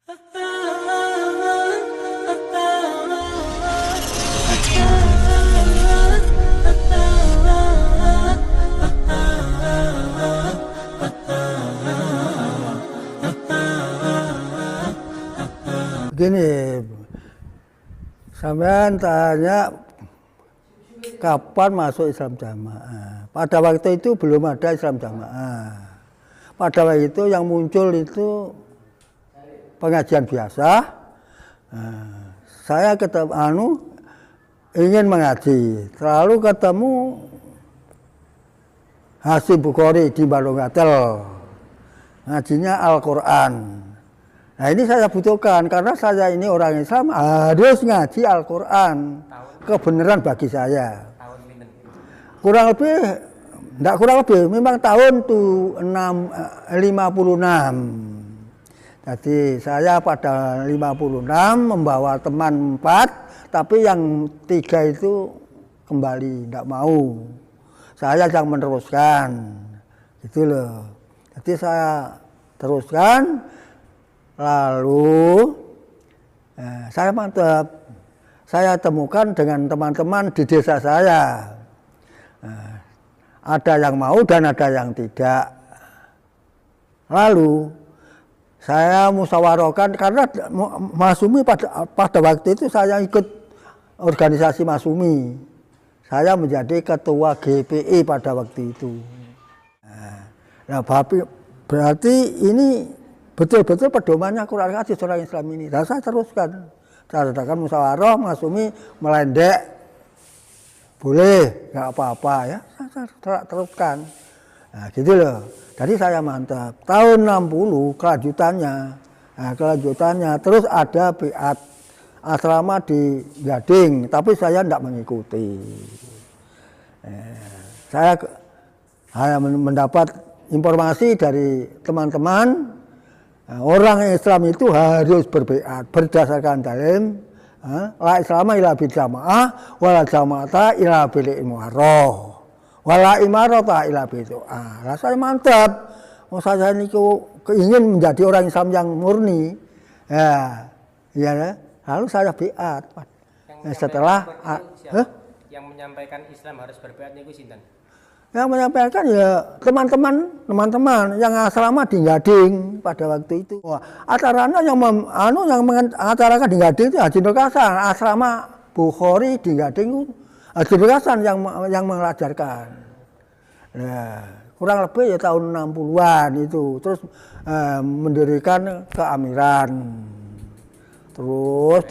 Begini, sampean tanya kapan masuk Islam Jamaah. Pada waktu itu belum ada Islam Jamaah. Pada waktu itu yang muncul itu pengajian biasa. Saya ketemu ingin mengaji, lalu ketemu Hasyim Bukhari di Balongatel, ngajinya Al-Quran. Nah ini saya butuhkan karena saya ini orang Islam harus ngaji Al-Quran, kebenaran bagi saya. Kurang lebih, memang tahun 56. Jadi saya pada 56 membawa teman 4, tapi yang 3 itu kembali, tidak mau. Saya yang meneruskan, gitu loh. Jadi saya teruskan. Lalu saya mantap, saya temukan dengan teman-teman di desa saya. Ada yang mau dan ada yang tidak. Lalu saya musyawarahkan karena Masumi pada waktu itu saya ikut organisasi Masumi. Saya menjadi ketua GPI pada waktu itu. Nah, berarti ini betul-betul pedomannya Quran hadis orang Islam ini. Dan saya teruskan. Saya katakan musyawarah, Masumi melendek. Boleh, nggak apa-apa ya. Saya teruskan. Nah, gitu loh. Jadi saya mantap. Tahun 60 kelanjutannya. Terus ada biat asrama di Gading. Tapi saya tidak mengikuti. Saya hanya mendapat informasi dari teman-teman. Orang Islam itu harus berbiat berdasarkan dalil la islama illa bil jamaah wala jama'ata illa bil imarah wala imarata illa bil doa. Lah saya mantap. Saya ini ingin menjadi orang Islam yang murni. Lalu saya biat. Setelah yang menyampaikan Islam harus berbiat niku sinten? Yang menyampaikan ya teman-teman yang asrama di Gading pada waktu itu. Acaranya yang mengacarakan di Gading itu Haji Nur Hasan, asrama Bukhari di Gading Haji Nur Hasan yang mengajarkan. Nah, kurang lebih ya tahun 60-an itu. Terus mendirikan keamiran. Terus.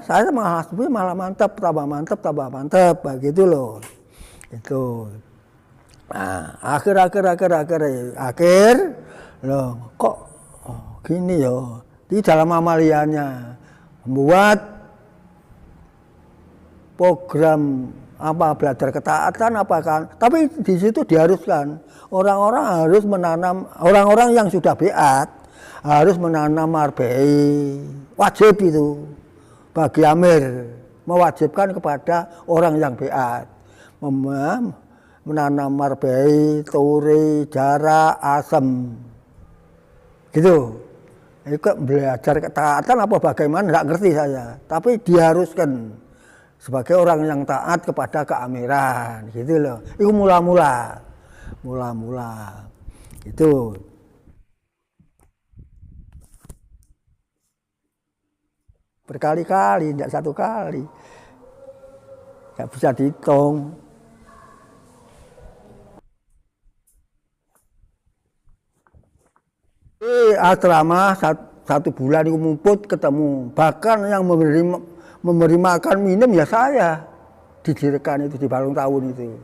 Saya malah mantap, tambah mantap, begitu loh. Itu. Nah, akhir loh kok gini ya. Di dalam amaliannya membuat program belajar ketaatan tapi di situ diharuskan orang-orang yang sudah biat harus menanam marbei, wajib itu bagi amir, mewajibkan kepada orang yang biat menanam marbei, turi, jara, asem, gitu. Itu belajar ketaatan apa bagaimana nggak ngerti saya, tapi diharuskan sebagai orang yang taat kepada keamiran, gitu loh. Itu mula-mula, itu. Berkali-kali, tidak satu kali, nggak bisa dihitung. Asrama 1 bulan itu mumput ketemu, bahkan yang memberi makan minum ya saya didirikan itu di Balong Tahun itu.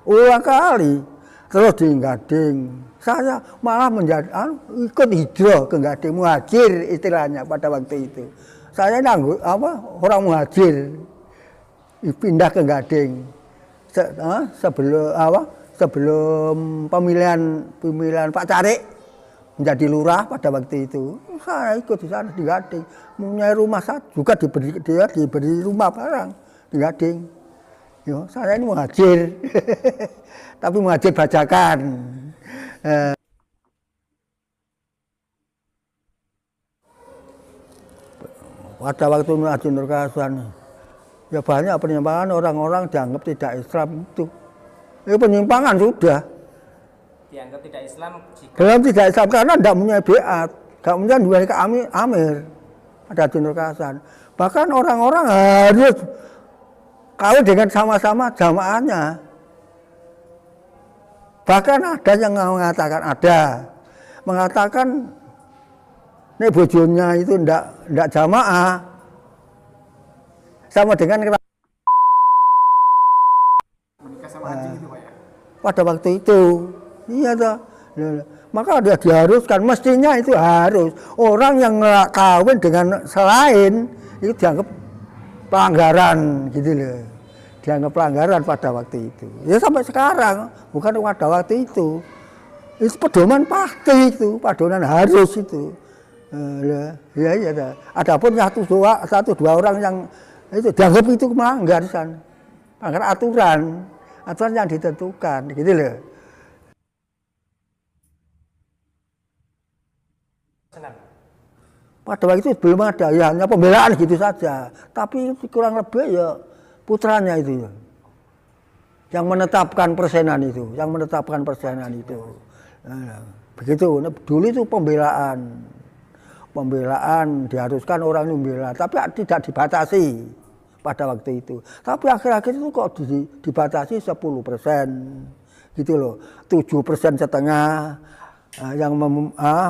Ulang kali. Terus di Gading saya malah menjadi ikut hijrah ke Gading, muhajir istilahnya pada waktu itu. Saya orang muhajir pindah ke Gading sebelum pemilihan Pak Carik menjadi lurah pada waktu itu. Saya ikut di sana di Gading, mempunyai rumah juga diberi rumah barang di Gading. Yo, saya ini muhajir, tapi muhajir bajakan. pada waktu Haji Nur Hasan ya banyak penyimpangan, orang-orang dianggap tidak Islam itu. Itu penyimpangan sudah. Dianggap tidak Islam jika Belum tidak Islam karena tidak punya biat, tidak punya dua ke Amir pada Haji Nur Hasan. Bahkan orang-orang harus kawin dengan sama-sama jamaahnya. Bahkan ada yang mengatakan nek bojonya itu ndak jamaah sama dengan menikah sama haji gitu Pak ya. Pada waktu itu. Iya toh. Maka dia diharuskan, mestinya itu harus. Orang yang kawin dengan selain itu dianggap pelanggaran gitu loh. Dianggap pelanggaran pada waktu itu. Ya sampai sekarang, bukan pada waktu itu. Itu pedoman pasti itu, pedoman harus itu. Ya iya. Adapun satu dua orang yang itu dianggap itu melanggar san. Melanggar aturan yang ditentukan gitu loh. Pada waktu itu belum ada, ya hanya pembelaan gitu saja. Tapi kurang lebih ya putranya itu yang menetapkan persenan itu, begitu. Dulu itu pembelaan diharuskan orang membela, tapi tidak dibatasi pada waktu itu. Tapi akhir-akhir itu kok dibatasi 10%, gitu loh. 7,5% yang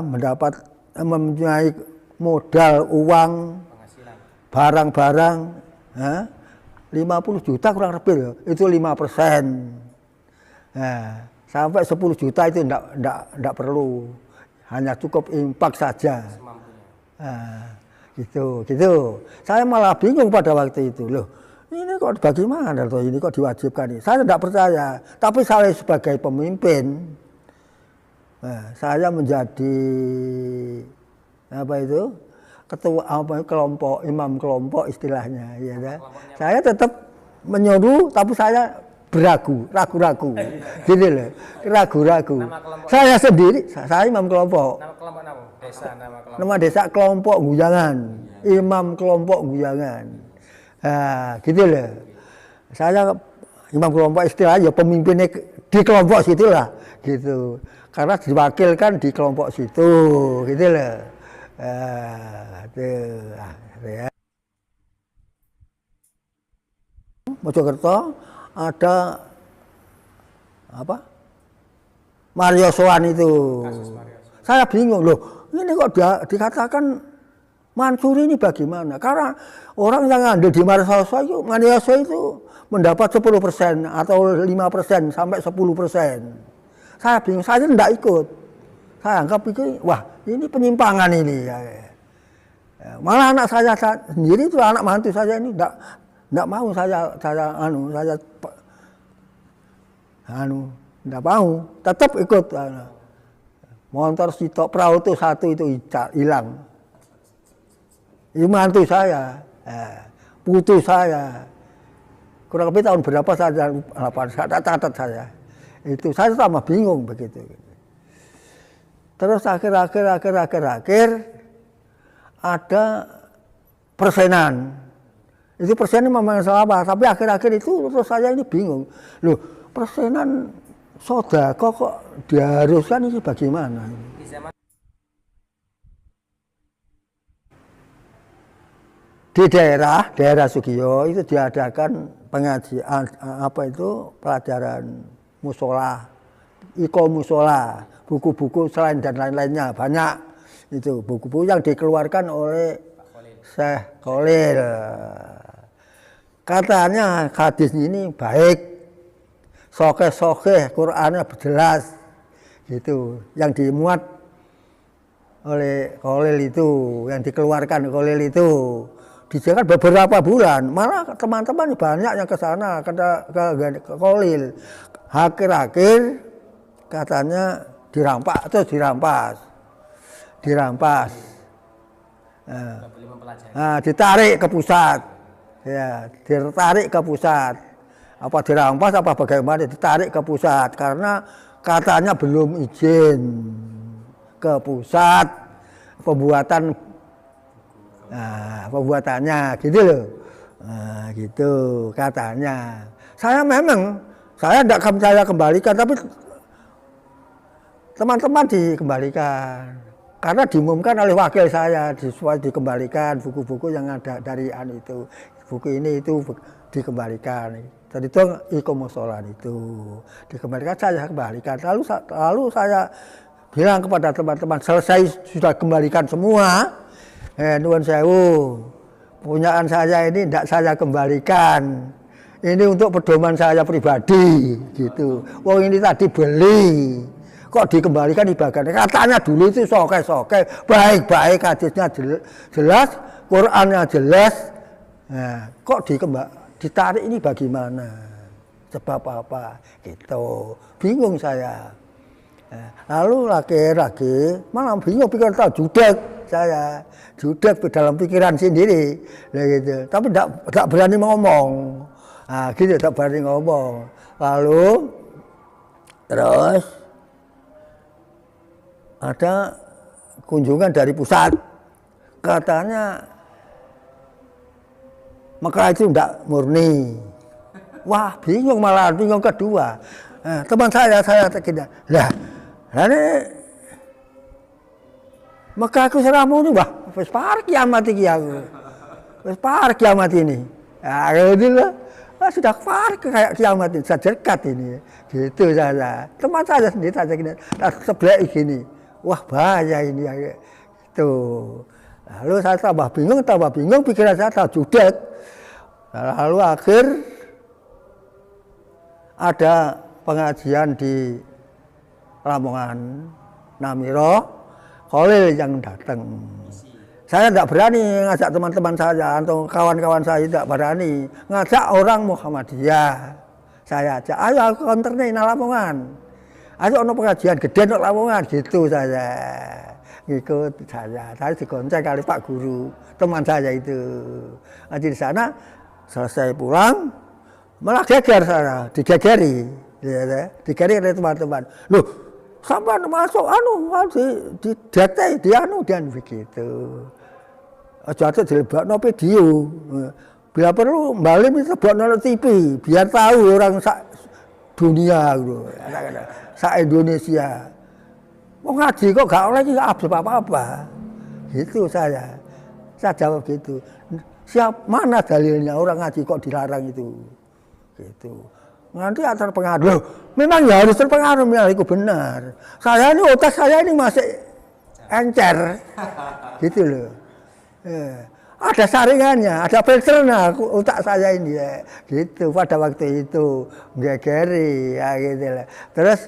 mendapat mempunyai modal uang barang-barang 50 juta kurang lebih loh, itu 5%. Nah, sampai 10 juta itu enggak perlu, hanya cukup impak saja. Gitu. Saya malah bingung pada waktu itu loh. Ini kok bagaimana loh, ini kok diwajibkan ini? Saya tidak percaya, tapi saya sebagai pemimpin, saya menjadi ketua kelompok, imam kelompok istilahnya, ya kan? Saya tetap menyuruh, tapi saya ragu-ragu, gini loh, ragu-ragu. Saya sendiri, saya imam kelompok. Nama kelompok Nama desa kelompok Guyangan, imam kelompok Guyangan. Nah, gitu loh. Saya imam kelompok istilahnya, pemimpinnya di kelompok situlah, gitu. Karena diwakilkan di kelompok situ, gitu loh. Ya. Mojokerto ada apa? Mario Soan itu. Saya bingung loh, ini kok dikatakan Mansuri ini bagaimana? Karena orang yang ada di Mario Soan itu mendapat 10% atau 5% sampai 10%. Saya bingung, saya tidak ikut. Saya anggap itu, wah ini penyimpangan ini. Malah anak saya sendiri itu, anak mantu saya ini tidak mau tidak mau, tetap ikut. Motor sitok perahu itu satu itu hilang. Itu mantu saya, putu saya. Kurang lebih tahun berapa saja, saya catat saya. Itu saya sama bingung begitu. Terus akhir ada persenan. Itu persenan memang salah, tapi akhir-akhir itu terus saya ini bingung. Loh, persenan sodako kok diharuskan ini bagaimana? Di daerah Sugiyo itu diadakan pengajian pelajaran musola, musola, buku-buku selain dan lain-lainnya banyak. Itu buku-buku yang dikeluarkan oleh Syekh Khalil. Katanya hadis ini baik, sokeh Qur'annya jelas, gitu. Yang dimuat oleh Khalil itu, yang dikeluarkan Khalil itu, dijaga beberapa bulan. Malah teman-teman banyak yang ke sana, ke Khalil. Akhir-akhir katanya dirampas. Ditarik ke pusat. Ya, ditarik ke pusat. Apa dirampas apa bagaimana, ditarik ke pusat karena katanya belum izin ke pusat pembuatan Nah, pembuatannya gitu loh. Nah, gitu katanya. Saya memang saya tidak akan saya kembalikan, tapi teman-teman dikembalikan. Karena diumumkan oleh wakil saya supaya dikembalikan buku-buku yang ada dari itu. Buku ini itu dikembalikan. Jadi itu ikomosolan itu dikembalikan, saya kembalikan. Lalu saya bilang kepada teman-teman, selesai sudah kembalikan semua. Nuwun sewu, punyaan saya ini tidak saya kembalikan. Ini untuk pedoman saya pribadi, gitu. Wong ini tadi beli, kok dikembalikan dibagikan. Katanya dulu itu soke-soke, baik-baik, hadisnya jelas, Qurannya jelas. Nah, kok ditarik ini bagaimana? Sebab apa? Gitu. Bingung saya. Lalu laki-laki malah bingung, pikir tahu judek saya, judek dalam pikiran sendiri, gitu. Tapi tidak berani ngomong, gitu, tidak berani ngomong. Lalu terus ada kunjungan dari pusat, katanya Mekah itu tidak murni. Wah, bingung, malah bingung kedua. Teman saya tidak, lah ini Mekah aku seramu ini, wah, wis par kiamat iki aku. Wis par kiamat ini. Ya, gitu lah. Sudah par kayak kiamat ini, sudah dekat ini. Gitu saya. Teman saya sendiri saja gini, sebelah gini. Wah, bahaya ini. Gitu. Lalu saya tambah bingung, pikiran saya tak judek. Lalu akhir ada pengajian di Lamongan, Namiro, Khalil yang datang. Saya tidak berani ngajak teman-teman saya atau kawan-kawan saya, tidak berani ngajak orang Muhammadiyah. Saya ajak, ayo aku konternya di Lamongan. Ayo ono pengajian gede di Lamongan, gitu saya. Ngikut saya digonceng kali Pak Guru, teman saya itu. Nanti di sana selesai pulang, malah geger saya, digegeri, ya, digegeri oleh teman-teman. Loh, sampai masuk di data dan begitu. Jatuh dilebakno video. Bila perlu balik dilebakno TV, biar tahu orang dunia gitu. Indonesia. Mau ngaji kok gak oleh apa-apa. Gitu saya. Saya jawab gitu. Mana dalilnya orang ngaji kok dilarang itu? Gitu. Nanti terpengaruh. Memang ya harus terpengaruh, ya itu benar. Saya ini otak saya ini masih encer. Gitu loh. Ada saringannya, ada filternya otak saya ini ya. Gitu pada waktu itu gegeri ya gitu lah. Terus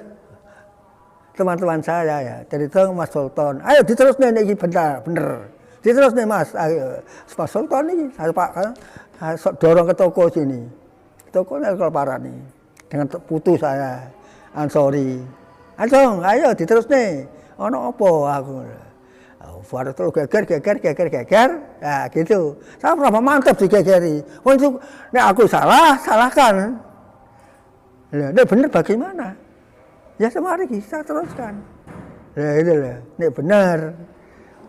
teman-teman saya ya, dari itu Mas Sultan, ayo diterus nih ini bener. Diterus nih Mas, ayo Mas Sultan ini saya Pak, saya dorong ke toko sini. Tokonya kelaparan nih. Dengan putu saya, Ansori. Ayo diterus nih. Ono opo aku. Baru terus geger. Nah gitu. Saya berapa mantap digegeri. Oh itu, nek aku salahkan. Nek bener bagaimana? Ya semari kita teruskan. Nah itu lah. Nek bener.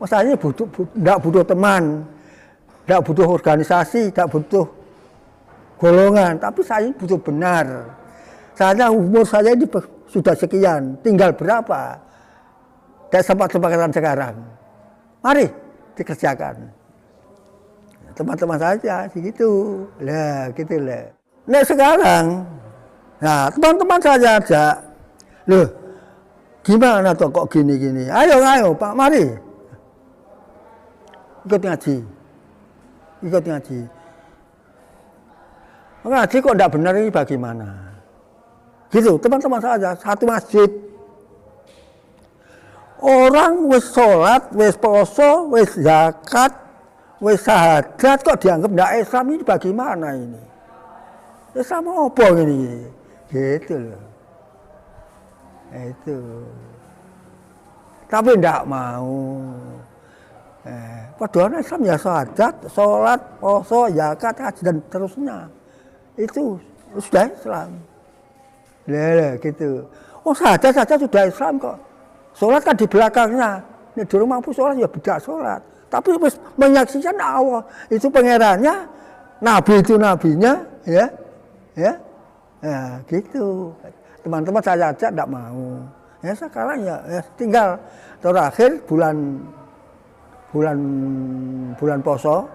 Masalahnya tidak butuh teman. Tidak butuh organisasi. Tidak butuh golongan. Tapi saya butuh benar. Saya umur saya ini sudah sekian, tinggal berapa? Dan sempat-sempatan sekarang. Mari dikerjakan. Teman-teman saja begitu. Lah, gitu lah. Nah, sekarang nah, teman-teman saya ajak. Loh, gimana tuh kok gini-gini? Ayo, Pak, mari. Ikut ngaji. Ngaji kok tidak benar ini bagaimana? Gitu, teman-teman saya, satu masjid. Orang wis sholat, wis poso, wis zakat, wis syahadat, kok dianggap tidak Islam, ini bagaimana ini? Islam apa ini? Gitu loh. Itu. Tapi tidak mau. Padahal Islam ya syahadat, sholat, poso, zakat, haji, dan terusnya. Itu sudah Islam. Lah gitu. Oh saja sudah Islam kok. Sholat kan di belakangnya. Ini di rumah pun sholat ya beda sholat. Tapi menyaksikan Allah itu pangerannya, nabi itu nabinya, ya, gitu. Teman-teman saya ajak tidak mau. Ya sekarang ya tinggal terakhir bulan poso.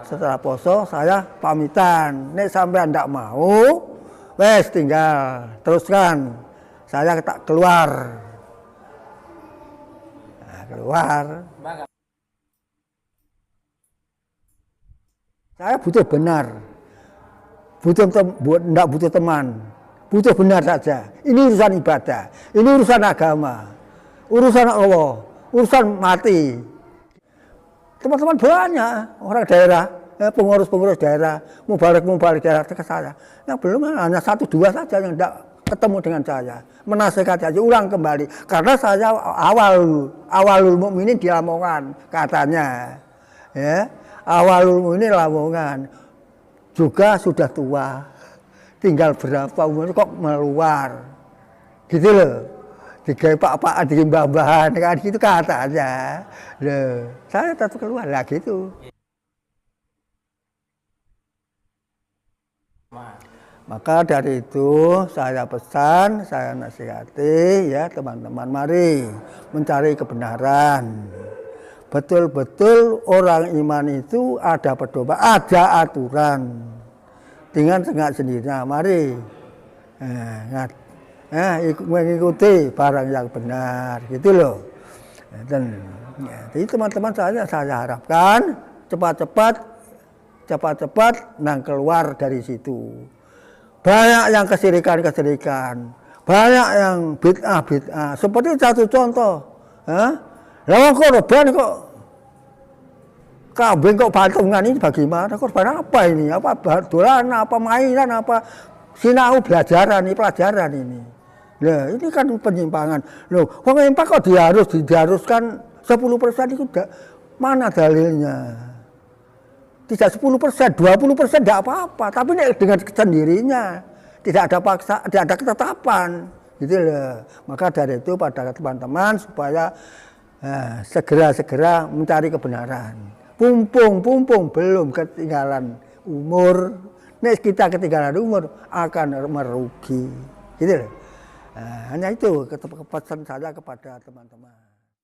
Setelah poso saya pamitan. Nek sampean tidak mau, wes tinggal teruskan. Saya tak keluar. Nah, keluar. Saya butuh benar. Tidak butuh teman. Butuh benar saja. Ini urusan ibadah. Ini urusan agama. Urusan Allah. Urusan mati. Teman-teman banyak orang daerah, pengurus-pengurus daerah, mubalik daerah ke saya. Yang belum hanya 1-2 saja yang tidak ketemu dengan saya. Menasihati aja, ulang kembali. Karena saya awalul mukminin di Lamongan katanya. Ya, awalul mukminin Lamongan. Juga sudah tua. Tinggal berapa umur kok meluar. Gitu loh. Digawe pak-pakan, digawe mbah-mbahan, kan gitu katanya. Loh, saya tetap keluar lah gitu. Maka dari itu saya pesan, saya nasihati ya teman-teman, mari mencari kebenaran. Betul-betul orang iman itu ada pedoman, ada aturan. Dengan sendirinya, mari mengikuti barang yang benar, gitu loh. Dan jadi teman-teman saya harapkan cepat-cepat nang keluar dari situ. Banyak yang kesirikan, banyak yang bid'ah. Seperti satu contoh, lawan korban kok kambing kok patungan ini bagaimana? Korban apa ini? Apa dolanan, apa mainan, apa sinau pelajaran ini? Nah, ini kan penyimpangan. Loh, wong impak kok diharuskan 10% itu mana dalilnya? Tidak 10%, 20% tidak apa-apa, tapi dengan sendirinya tidak ada paksa, tidak ada ketetapan, gitu loh. Maka dari itu pada teman-teman supaya segera mencari kebenaran. Pumpung belum ketinggalan umur. Nek kita ketinggalan umur akan merugi, gitu loh. Hanya itu pesan saya kepada teman-teman.